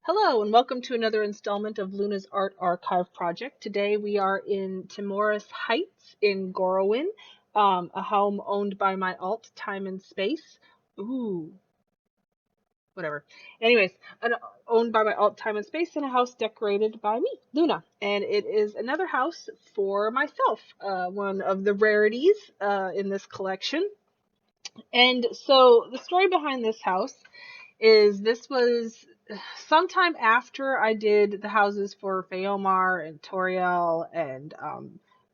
Hello and welcome to another installment of Luna's Art Archive project. Today we are in Timoris Heights in Gorowyn, a home owned by my alt, Time and Space. Ooh, whatever. Anyways, owned by my alt, Time and Space, and a house decorated by me, Luna. And it is another house for myself, one of the rarities in this collection. And so the story behind this house is this was sometime after I did the houses for Feomar and Toriel and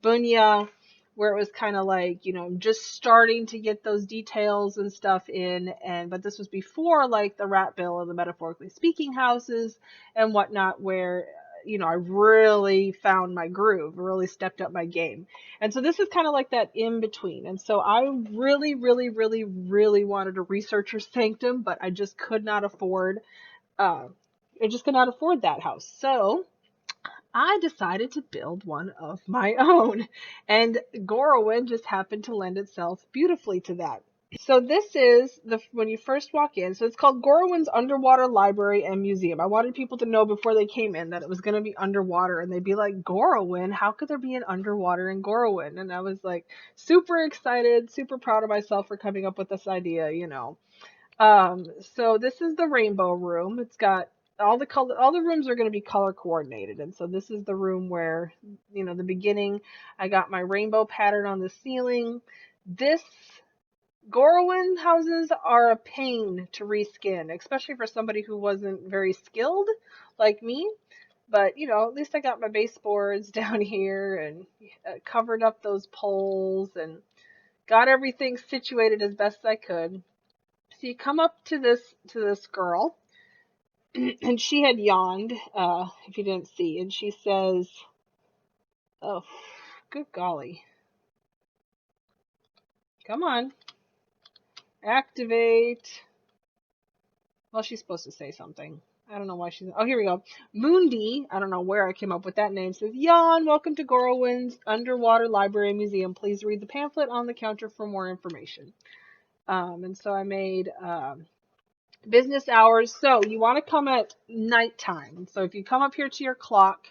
Bunya, where it was kind of like, I'm just starting to get those details and stuff in. But this was before like the Rat Bill and the Metaphorically Speaking houses and whatnot, where I really found my groove, really stepped up my game. And so this is kind of like that in between. And so I really, really, really, really wanted to researcher Sanctum, but I just could not afford, uh, that house. So I decided to build one of my own, and Gorowyn just happened to lend itself beautifully to that. So this is when you first walk in. So it's called Gorowyn's Underwater Library and Museum. I wanted people to know before they came in that it was going to be underwater, and they'd be like, Gorowyn? How could there be an underwater in Gorowyn? And I was like super excited, super proud of myself for coming up with this idea. So this is the rainbow room. It's got all the rooms are going to be color coordinated. And so this is the room where, the beginning, I got my rainbow pattern on the ceiling. This Gorowyn houses are a pain to reskin, especially for somebody who wasn't very skilled like me. But, at least I got my baseboards down here and covered up those poles and got everything situated as best I could. So you come up to this girl, and she had yawned, if you didn't see, and she says, "Oh, good golly, come on, activate." Well, she's supposed to say something. I don't know why she's. Oh, here we go. Moondy, I don't know where I came up with that name, says, Yawn, welcome to Gorowyn's Underwater Library and Museum. Please read the pamphlet on the counter for more information. And so I made business hours. So you want to come at nighttime. So if you come up here to your clock,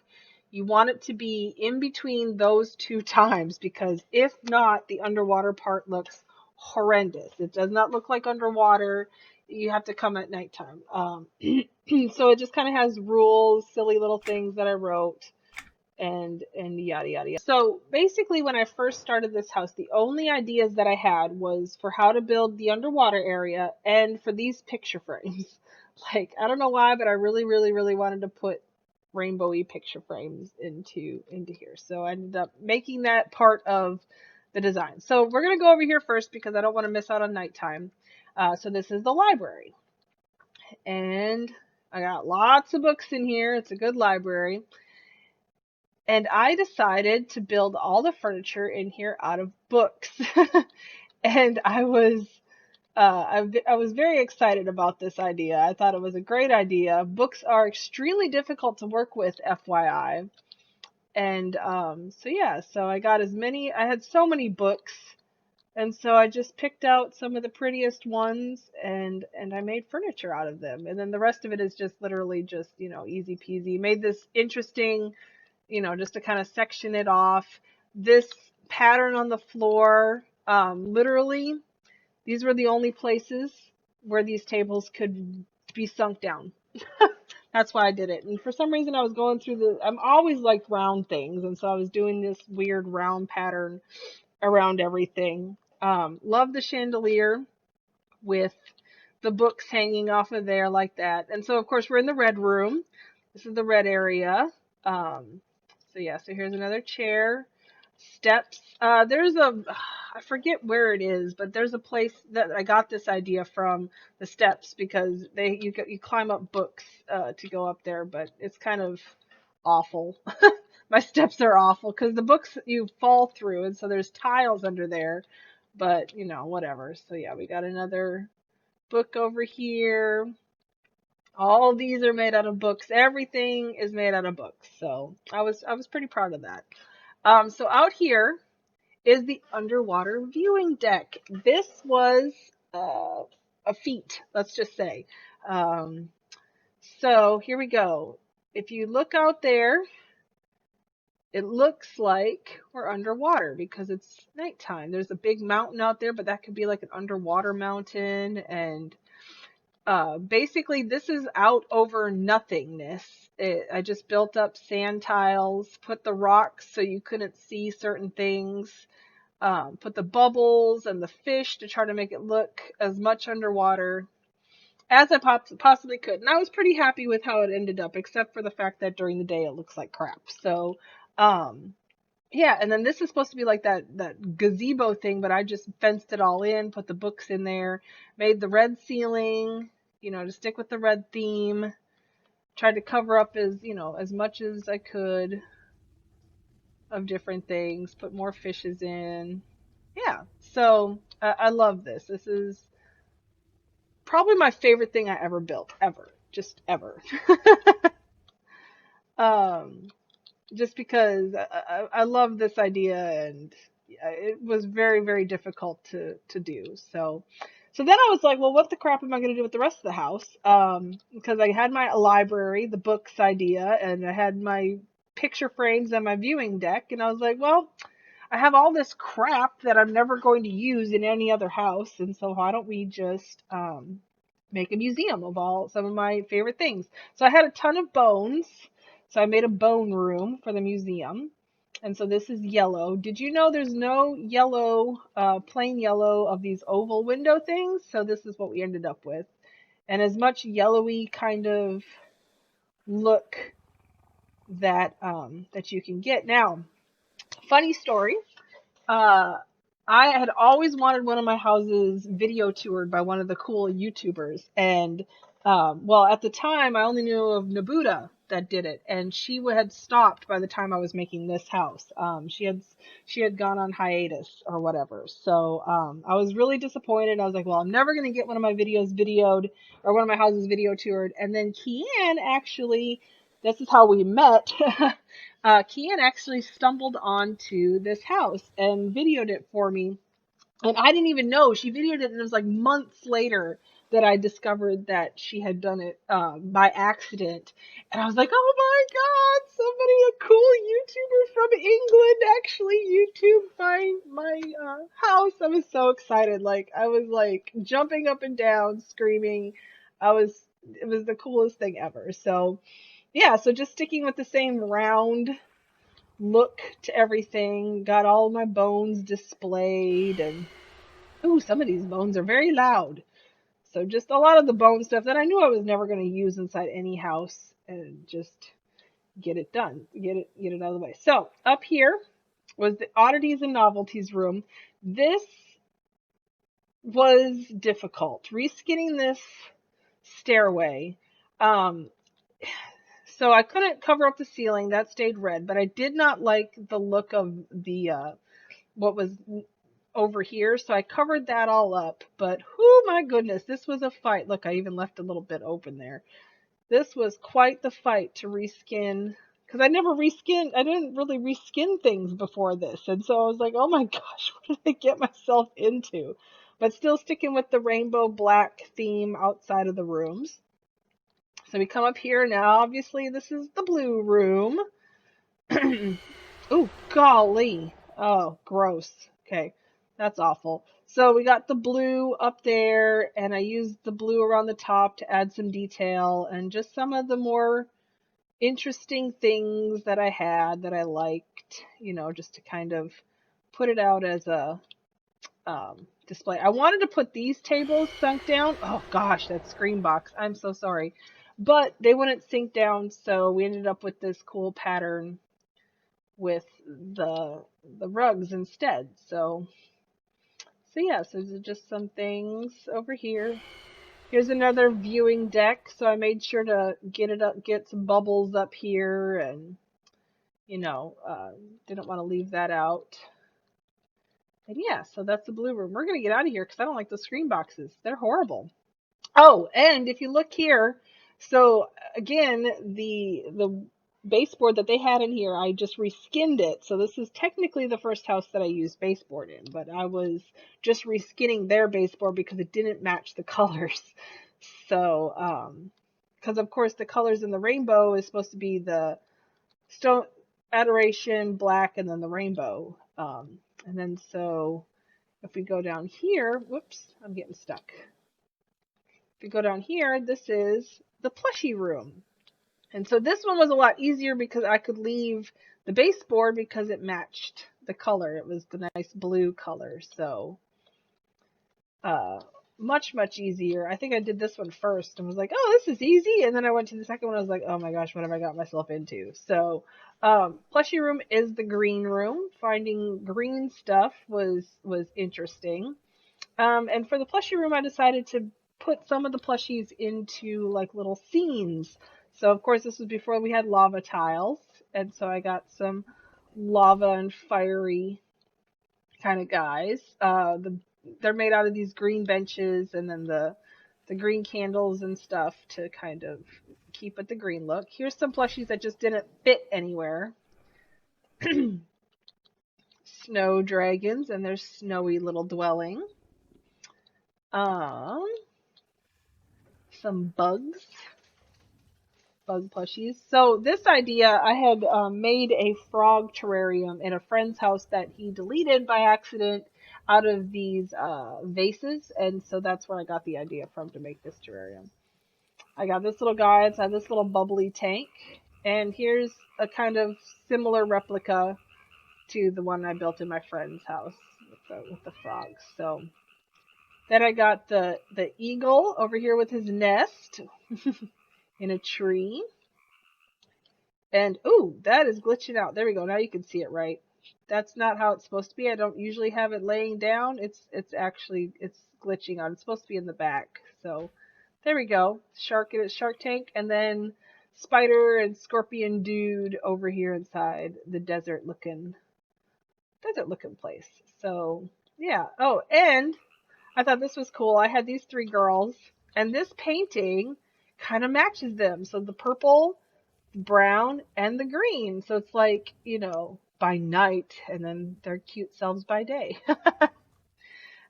you want it to be in between those two times, because if not, the underwater part looks horrendous. It does not look like underwater. You have to come at nighttime. So it just kind of has rules, silly little things that I wrote, and yada yada yada. So basically, when I first started this house, the only ideas that I had was for how to build the underwater area and for these picture frames. Like, I don't know why, but I really, really, really wanted to put rainbowy picture frames into here. So I ended up making that part of the design. So we're gonna go over here first because I don't want to miss out on nighttime. So this is the library, and I got lots of books in here. It's a good library. And I decided to build all the furniture in here out of books. And I was very excited about this idea. I thought it was a great idea. Books are extremely difficult to work with, FYI. And so yeah, so I had so many books, and so I just picked out some of the prettiest ones, and I made furniture out of them. And then the rest of it is just literally just, easy peasy. Made this interesting, just to kind of section it off. This pattern on the floor, literally, these were the only places where these tables could be sunk down. That's why I did it. And for some reason, I was going through I'm always like round things. And so I was doing this weird round pattern around everything. Love the chandelier with the books hanging off of there like that. And so, of course, we're in the red room. This is the red area. So yeah, so here's another chair, steps. I forget where it is, but there's a place that I got this idea from, the steps, because you climb up books to go up there, but it's kind of awful. My steps are awful because the books you fall through, and so there's tiles under there, but whatever. So yeah, we got another book over here. All these are made out of books. Everything is made out of books. So I was pretty proud of that. So out here is the underwater viewing deck. This was a feat, let's just say. Um, So here we go. If you look out there, it looks like we're underwater because it's nighttime. There's a big mountain out there, but that could be like an underwater mountain. And basically, this is out over nothingness. I just built up sand tiles, put the rocks so you couldn't see certain things, put the bubbles and the fish to try to make it look as much underwater as I possibly could. And I was pretty happy with how it ended up, except for the fact that during the day it looks like crap. So, yeah, and then this is supposed to be like that gazebo thing, but I just fenced it all in, put the books in there, made the red ceiling, to stick with the red theme. Tried to cover up as much as I could of different things, put more fishes in. Yeah, so I love this. This is probably my favorite thing I ever built, ever, just ever. um, just because I love this idea, and it was very, very difficult to do. So then I was like, well, what the crap am I going to do with the rest of the house? Because I had my library, the books idea, and I had my picture frames and my viewing deck, and I was like, well, I have all this crap that I'm never going to use in any other house, and so why don't we just make a museum of some of my favorite things? So I had a ton of bones, so I made a bone room for the museum. And so this is yellow. Did you know there's no yellow, plain yellow of these oval window things? So this is what we ended up with. And as much yellowy kind of look that you can get. Now, funny story. Uh, I had always wanted one of my houses video toured by one of the cool YouTubers. And, well, at the time, I only knew of Nabuta that did it. And she had stopped by the time I was making this house. She had gone on hiatus or whatever. So, I was really disappointed. I was like, well, I'm never going to get one of my videos videoed or one of my houses video toured. And then Kian actually, this is how we met. Kian actually stumbled onto this house and videoed it for me. And I didn't even know. She videoed it, and it was like months later that I discovered that she had done it by accident. And I was like, oh my God, somebody, a cool YouTuber from England actually YouTubed my house. I was so excited. Like, I was like jumping up and down, screaming. It was the coolest thing ever. So, yeah, so just sticking with the same round look to everything. Got all my bones displayed, and ooh, some of these bones are very loud. So just a lot of the bone stuff that I knew I was never going to use inside any house, and just get it done, get it out of the way. So up here was the oddities and novelties room. This was difficult. Reskinning this stairway. Um, So I couldn't cover up the ceiling, that stayed red, but I did not like the look of the what was over here, so I covered that all up. But oh my goodness, this was a fight. Look, I even left a little bit open there. This was quite the fight to reskin, because I didn't really reskin things before this, and so I was like, oh my gosh, what did I get myself into? But still sticking with the rainbow black theme outside of the rooms. So we come up here now. Obviously, this is the blue room. Oh, golly. Oh, gross. Okay, that's awful. So we got the blue up there, and I used the blue around the top to add some detail and just some of the more interesting things that I had that I liked, just to kind of put it out as a display. I wanted to put these tables sunk down. Oh gosh, that screen box. I'm so sorry. But they wouldn't sink down, so we ended up with this cool pattern with the rugs instead. So yeah, so these are just some things over here. Here's another viewing deck, so I made sure to get some bubbles up here, and didn't want to leave that out. And yeah, so that's the blue room. We're gonna get out of here because I don't like those screen boxes. They're horrible. Oh, and if you look here, so again, the baseboard that they had in here, I just reskinned it. So this is technically the first house that I used baseboard in, but I was just reskinning their baseboard because it didn't match the colors. So, because of course the colors in the rainbow is supposed to be the stone, adoration, black, and then the rainbow. And then so if we go down here, whoops, I'm getting stuck. If we go down here, this is the plushie room. And so this one was a lot easier because I could leave the baseboard because it matched the color. It was the nice blue color. So much, much easier. I think I did this one first and was like, oh, this is easy. And then I went to the second one. I was like, oh my gosh, what have I got myself into? So plushie room is the green room. Finding green stuff was interesting. And for the plushie room, I decided to put some of the plushies into like little scenes. So of course this was before we had lava tiles, and so I got some lava and fiery kind of guys. They're made out of these green benches, and then the green candles and stuff to kind of keep it the green look. Here's some plushies that just didn't fit anywhere. Snow dragons and their snowy little dwelling. Some bug plushies. So this idea, I had made a frog terrarium in a friend's house that he deleted by accident out of these vases, and so that's where I got the idea from to make this terrarium. I got this little guy inside this little bubbly tank, and here's a kind of similar replica to the one I built in my friend's house with the frogs. So then I got the eagle over here with his nest in a tree. And, ooh, that is glitching out. There we go. Now you can see it right. That's not how it's supposed to be. I don't usually have it laying down. It's glitching out. It's supposed to be in the back. So there we go. Shark in its shark tank. And then spider and scorpion dude over here inside the desert looking place. So yeah. Oh, and I thought this was cool. I had these three girls, and this painting kind of matches them. So the purple, brown, and the green. So it's like, by night, and then their cute selves by day. All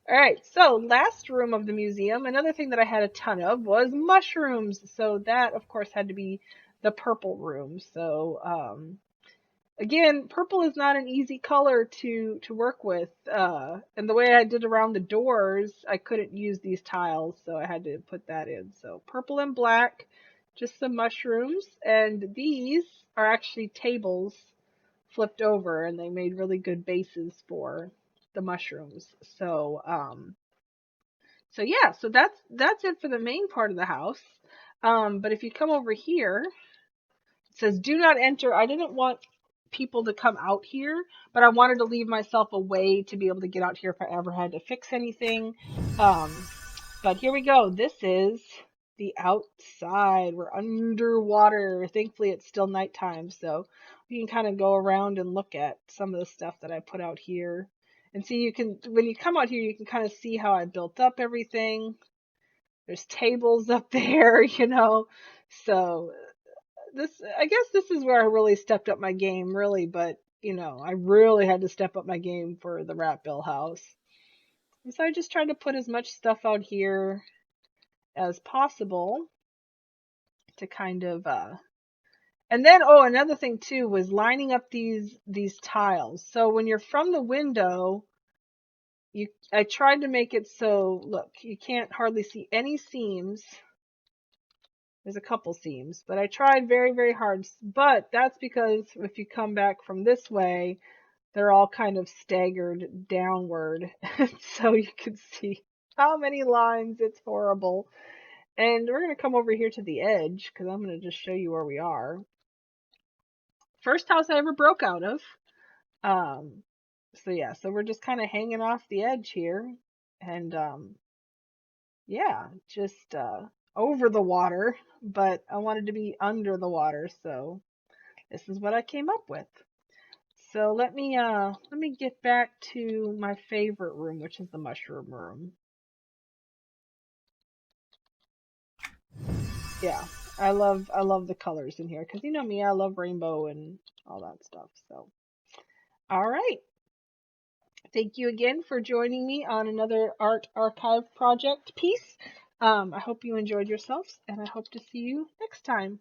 right, so last room of the museum, another thing that I had a ton of was mushrooms. So that, of course, had to be the purple room. So again, purple is not an easy color to work with. And the way I did around the doors, I couldn't use these tiles, so I had to put that in. So purple and black, just some mushrooms. And these are actually tables flipped over, and they made really good bases for the mushrooms. So so yeah, so that's it for the main part of the house. But if you come over here, it says do not enter. I didn't want people to come out here, but I wanted to leave myself a way to be able to get out here if I ever had to fix anything. But here we go. This is the outside. We're underwater. Thankfully, it's still nighttime, so you can kind of go around and look at some of the stuff that I put out here. And see, when you come out here, you can kind of see how I built up everything. There's tables up there, So I guess this is where I really stepped up my game, really, but I really had to step up my game for the Rat Bill house. And so I just tried to put as much stuff out here as possible to kind of and then another thing too was lining up these tiles. So when you're from the window, I tried to make it so, look, you can't hardly see any seams. There's a couple seams, but I tried very, very hard. But that's because if you come back from this way, they're all kind of staggered downward. So you can see how many lines. It's horrible. And we're going to come over here to the edge because I'm going to just show you where we are. First house I ever broke out of. So yeah, so we're just kind of hanging off the edge here. And yeah, just over the water, but I wanted to be under the water, so this is what I came up with. So let me get back to my favorite room, which is the mushroom room. Yeah, I love the colors in here because you know me, I love rainbow and all that stuff. So all right. Thank you again for joining me on another art archive project piece. I hope you enjoyed yourselves, and I hope to see you next time.